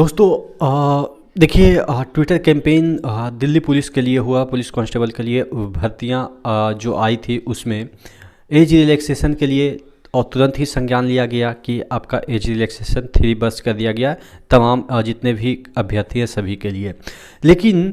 दोस्तों देखिए Twitter campaign Delhi police के लिए हुआ। पुलिस कांस्टेबल के लिए भर्तियां जो आई थी उसमें एज रिलैक्सेशन के लिए और तुरंत ही संज्ञान लिया गया कि आपका एज रिलैक्सेशन 3 वर्ष कर दिया गया तमाम जितने भी अभ्यर्थी हैं सभी के लिए। लेकिन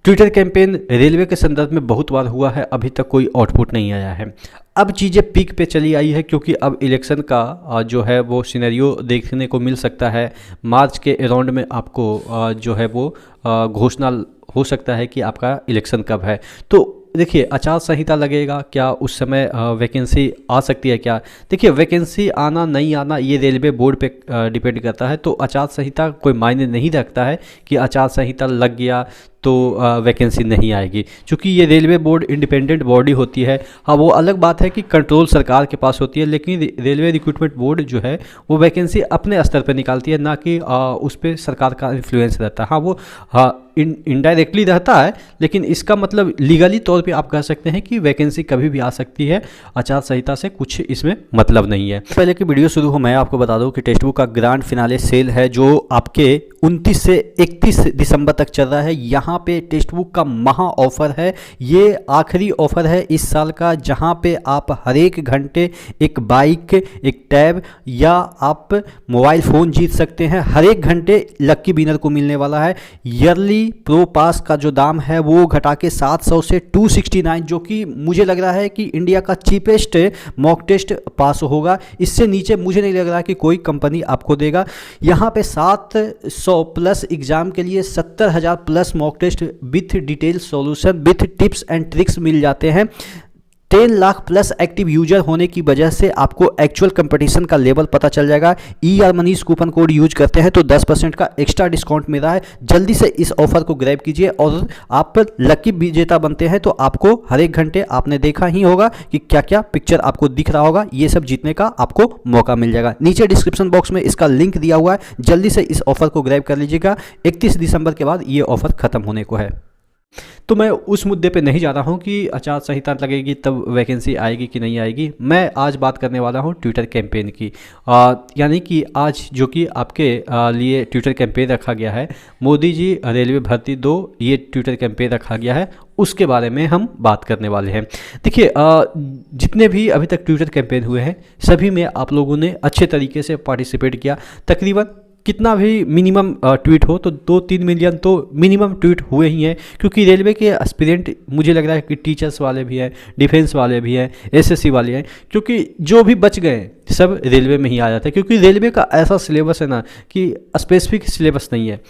ट्विटर कैंपेन रेलवे के संदर्भ में बहुत बार हुआ है, अभी तक कोई आउटपुट नहीं आया है। अब चीज़ें पीक पे चली आई है क्योंकि अब इलेक्शन का जो है वो सिनेरियो देखने को मिल सकता है। मार्च के अराउंड में आपको जो है वो घोषणा हो सकता है कि आपका इलेक्शन कब है। तो देखिए आचार संहिता लगेगा क्या, उस समय वैकेंसी आ सकती है क्या। देखिए वैकेंसी आना नहीं आना ये रेलवे बोर्ड पे डिपेंड करता है। तो आचार संहिता कोई मायने नहीं रखता है कि आचार संहिता लग गया तो वैकेंसी नहीं आएगी, क्योंकि ये रेलवे बोर्ड इंडिपेंडेंट बॉडी होती है। हाँ वो अलग बात है कि कंट्रोल सरकार के पास होती है, लेकिन रेलवे रिक्रूटमेंट बोर्ड जो है वो वैकेंसी अपने स्तर पर निकालती है, ना कि उस पर सरकार का इन्फ्लुएंस रहता है। हाँ वो इनडायरेक्टली रहता है, लेकिन इसका मतलब लीगली तौर पे आप कह सकते हैं कि वैकेंसी कभी भी आ सकती है। आचार संहिता से कुछ इसमें मतलब नहीं है। पहले की वीडियो शुरू हो मैं आपको बता दूं कि टेक्स्ट बुक का ग्रांड फिनाले सेल है जो आपके 29 से 31 दिसंबर तक चल रहा है। यहाँ पे टेक्स्ट बुक का महा ऑफर है। ये आखिरी ऑफर है इस साल का, जहाँ पे आप हर एक घंटे एक बाइक, एक टैब या आप मोबाइल फ़ोन जीत सकते हैं। हर एक घंटे लक्की विनर को मिलने वाला है। ईयरली प्रो पास का जो दाम है वो घटा के 700 से 269, जो कि मुझे लग रहा है कि इंडिया का चीपेस्ट मॉक टेस्ट पास होगा। इससे नीचे मुझे नहीं लग रहा कि कोई कंपनी आपको देगा। यहाँ पे 700 प्लस एग्जाम के लिए 70,000 plus mock test with detail solution with tips and tricks मिल जाते हैं। 10 लाख प्लस एक्टिव यूजर होने की वजह से आपको एक्चुअल कंपटीशन का लेवल पता चल जाएगा। ER Manish coupon code use करते हैं तो 10% का एक्स्ट्रा डिस्काउंट मिल रहा है। जल्दी से इस ऑफर को ग्रैब कीजिए और आप लकी विजेता बनते हैं। तो आपको हर एक घंटे आपने देखा ही होगा कि क्या क्या पिक्चर आपको दिख रहा होगा, ये सब जीतने का आपको मौका मिल जाएगा। नीचे डिस्क्रिप्शन बॉक्स में इसका लिंक दिया हुआ है, जल्दी से इस ऑफर को ग्रैब कर लीजिएगा। 31 दिसंबर के बाद ये ऑफर खत्म होने को है। तो मैं उस मुद्दे पे नहीं जा रहा हूँ कि आचार संहिता लगेगी तब वैकेंसी आएगी कि नहीं आएगी। मैं आज बात करने वाला हूँ ट्विटर कैंपेन की। यानी कि आज जो कि आपके लिए ट्विटर कैंपेन रखा गया है, मोदी जी रेलवे भर्ती 2, ये ट्विटर कैंपेन रखा गया है, उसके बारे में हम बात करने वाले हैं। देखिए जितने भी अभी तक ट्विटर कैंपेन हुए हैं सभी में आप लोगों ने अच्छे तरीके से पार्टिसिपेट किया। तकरीबन कितना भी मिनिमम ट्वीट हो तो 2-3 मिलियन तो मिनिमम ट्वीट हुए ही हैं, क्योंकि रेलवे के एस्पिरेंट मुझे लग रहा है कि टीचर्स वाले भी हैं, डिफेंस वाले भी हैं, SSC वाले हैं, क्योंकि जो भी बच गए सब रेलवे में ही आ जाते हैं। क्योंकि रेलवे का ऐसा सिलेबस है ना कि स्पेसिफिक सिलेबस नहीं है।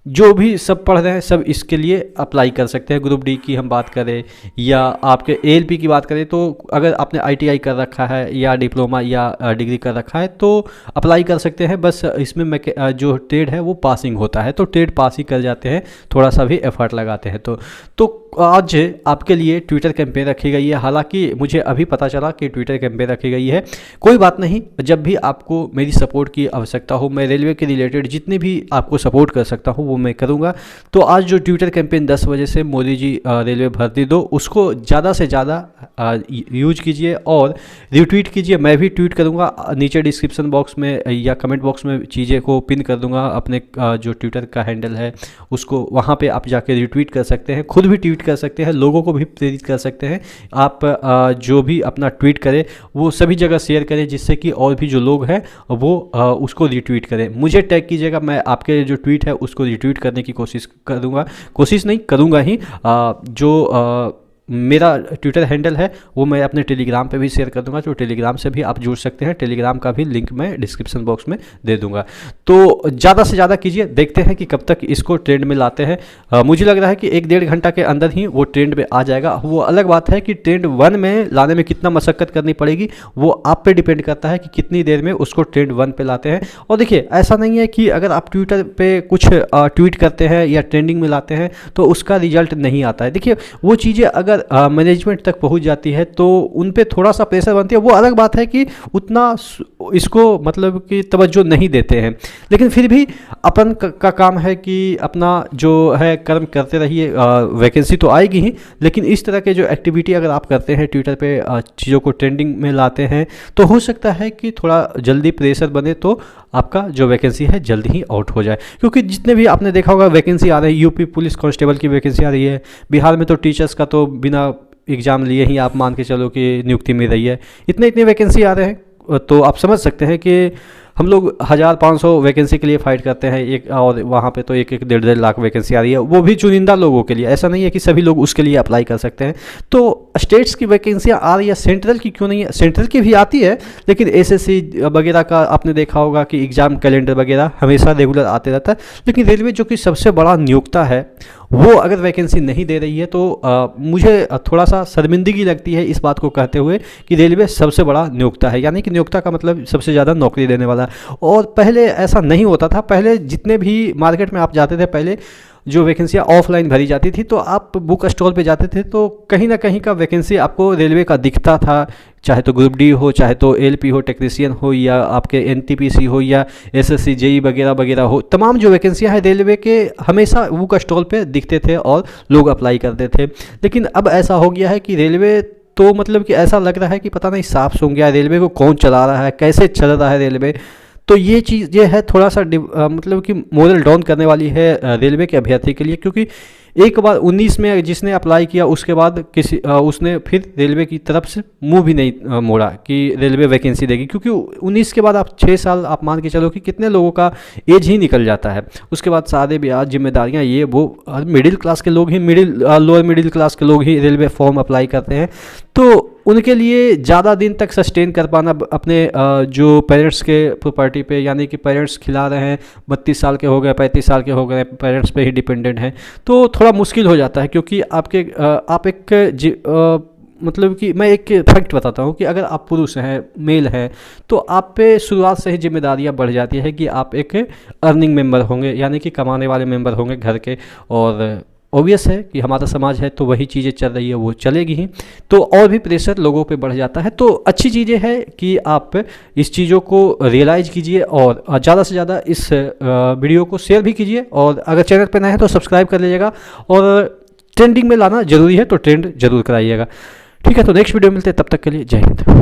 जो भी सब पढ़ रहे हैं सब इसके लिए अप्लाई कर सकते हैं। ग्रुप डी की हम बात करें या आपके ALP की बात करें, तो अगर आपने ITI कर रखा है या डिप्लोमा या डिग्री कर रखा है तो अप्लाई कर सकते हैं। बस इसमें जो ट्रेड है वो पासिंग होता है, तो ट्रेड पास ही कर जाते हैं, थोड़ा सा भी एफर्ट लगाते हैं। तो आज आपके लिए ट्विटर कैंपेन रखी गई है। हालांकि मुझे अभी पता चला कि ट्विटर कैंपेन रखी गई है। कोई बात नहीं, जब भी आपको मेरी सपोर्ट की आवश्यकता हो, मैं रेलवे के रिलेटेड जितने भी आपको सपोर्ट कर सकता हूं वो मैं करूंगा। तो आज जो ट्विटर कैंपेन 10 बजे से मोदी जी रेलवे भर्ती 2, उसको ज़्यादा से ज़्यादा यूज कीजिए और रिट्वीट कीजिए। मैं भी ट्वीट करूँगा, नीचे डिस्क्रिप्शन बॉक्स में या कमेंट बॉक्स में चीज़ें को पिन कर दूँगा। अपने जो ट्विटर का हैंडल है उसको वहाँ पर आप जाके रिट्वीट कर सकते हैं, खुद भी ट्वीट कर सकते हैं, लोगों को भी प्रेरित कर सकते हैं। आप जो भी अपना ट्वीट करें वो सभी जगह शेयर करें, जिससे कि और भी जो लोग हैं वो उसको रिट्वीट करें। मुझे टैग कीजिएगा, मैं आपके जो ट्वीट है उसको रिट्वीट करने की कोशिश करूँगा, कोशिश नहीं करूँगा ही। जो मेरा ट्विटर हैंडल है वो मैं अपने टेलीग्राम पे भी शेयर कर दूंगा, तो टेलीग्राम से भी आप जुड़ सकते हैं। टेलीग्राम का भी लिंक मैं डिस्क्रिप्शन बॉक्स में दे दूंगा। तो ज़्यादा से ज़्यादा कीजिए, देखते हैं कि कब तक इसको ट्रेंड में लाते हैं। मुझे लग रहा है कि 1-1.5 घंटा के अंदर ही वो ट्रेंड में आ जाएगा। वो अलग बात है कि ट्रेंड 1 में लाने में कितना मशक्कत करनी पड़ेगी, वो आप पे डिपेंड करता है कि कितनी देर में उसको ट्रेंड 1 पे लाते हैं। और देखिए ऐसा नहीं है कि अगर आप ट्विटर पे कुछ ट्वीट करते हैं या ट्रेंडिंग में लाते हैं तो उसका रिजल्ट नहीं आता है। देखिए वो चीज़ें अगर अगर मैनेजमेंट तक पहुंच जाती है तो उन पे थोड़ा सा प्रेशर बनती है। वो अलग बात है कि उतना इसको मतलब कि तवज्जो नहीं देते हैं, लेकिन फिर भी अपन का काम है कि अपना जो है कर्म करते रहिए। वैकेंसी तो आएगी ही, लेकिन इस तरह के जो एक्टिविटी अगर आप करते हैं, ट्विटर पे चीज़ों को ट्रेंडिंग में लाते हैं, तो हो सकता है कि थोड़ा जल्दी प्रेशर बने तो आपका जो वैकेंसी है जल्दी ही आउट हो जाए। क्योंकि जितने भी आपने देखा होगा वैकेंसी आ रही है, यूपी पुलिस कांस्टेबल की वैकेंसी आ रही है, बिहार में तो टीचर्स का तो बिना एग्ज़ाम लिए ही आप मान के चलो कि नियुक्ति मिल रही है। इतने इतने वैकेंसी आ रहे हैं, तो आप समझ सकते हैं कि हम लोग 1500 वैकेंसी के लिए फ़ाइट करते हैं एक, और वहाँ पे तो एक एक 1.5 लाख वैकेंसी आ रही है, वो भी चुनिंदा लोगों के लिए। ऐसा नहीं है कि सभी लोग उसके लिए अप्लाई कर सकते हैं। तो स्टेट्स की वैकेंसियाँ आ रही है, सेंट्रल की क्यों नहीं है? सेंट्रल की भी आती है, लेकिन एसएससी वगैरह का आपने देखा होगा कि एग्ज़ाम कैलेंडर वगैरह हमेशा रेगुलर आते रहता है। लेकिन रेलवे जो कि सबसे बड़ा नियोक्ता है, वो अगर वैकेंसी नहीं दे रही है तो मुझे थोड़ा सा शर्मिंदगी लगती है इस बात को कहते हुए कि रेलवे सबसे बड़ा नियोक्ता है, यानी कि नियोक्ता का मतलब सबसे ज़्यादा नौकरी देने वाला। और पहले ऐसा नहीं होता था। पहले जितने भी मार्केट में आप जाते थे, पहले जो वैकेंसियाँ ऑफलाइन भरी जाती थी, तो आप बुक स्टॉल पे जाते थे तो कहीं ना कहीं का वैकेंसी आपको रेलवे का दिखता था, चाहे तो ग्रुप डी हो, चाहे तो एलपी हो, टेक्नीशियन हो, या आपके एनटीपीसी हो, या एसएससी जेई वगैरह वगैरह हो। तमाम जो वैकेंसियाँ हैं रेलवे के हमेशा बुक स्टॉल पे दिखते थे और लोग अप्लाई करते थे। लेकिन अब ऐसा हो गया है कि रेलवे तो मतलब कि ऐसा लग रहा है कि पता नहीं साफ सूंघ गया है, रेलवे को कौन चला रहा है, कैसे चल रहा है रेलवे। तो ये चीज़ ये है थोड़ा सा मतलब कि मोरल डाउन करने वाली है रेलवे के अभ्यर्थी के लिए। क्योंकि एक बार 19 में जिसने अप्लाई किया, उसके बाद उसने फिर रेलवे की तरफ से मुंह भी नहीं मोड़ा कि रेलवे वैकेंसी देगी। क्योंकि 19 के बाद आप 6 साल आप मान के चलो कि कितने लोगों का एज ही निकल जाता है। उसके बाद सारे ब्याज जिम्मेदारियां ये वो, मिडिल क्लास के लोग ही, लोअर मिडिल क्लास के लोग ही रेलवे फॉर्म अप्लाई करते हैं। तो उनके लिए ज़्यादा दिन तक सस्टेन कर पाना अपने जो पेरेंट्स के प्रॉपर्टी पे, यानी कि पेरेंट्स खिला रहे हैं, 32 साल के हो गए, 35 साल के हो गए, पेरेंट्स पे ही डिपेंडेंट हैं, तो थोड़ा मुश्किल हो जाता है। क्योंकि आप एक मतलब कि मैं एक फैक्ट बताता हूँ कि अगर आप पुरुष हैं, मेल हैं, तो आप पे शुरुआत से ही जिम्मेदारियाँ बढ़ जाती है कि आप एक अर्निंग मेंबर होंगे, यानी कि कमाने वाले मेंबर होंगे घर के। और ऑब्वियस है कि हमारा समाज है तो वही चीज़ें चल रही है, वो चलेगी ही, तो और भी प्रेशर लोगों पे बढ़ जाता है। तो अच्छी चीज़ें है कि आप इस चीज़ों को रियलाइज़ कीजिए और ज़्यादा से ज़्यादा इस वीडियो को शेयर भी कीजिए। और अगर चैनल पर नए हैं तो सब्सक्राइब कर लीजिएगा, और ट्रेंडिंग में लाना ज़रूरी है तो ट्रेंड जरूर कराइएगा। ठीक है, तो नेक्स्ट वीडियो मिलते हैं, तब तक के लिए जय हिंद।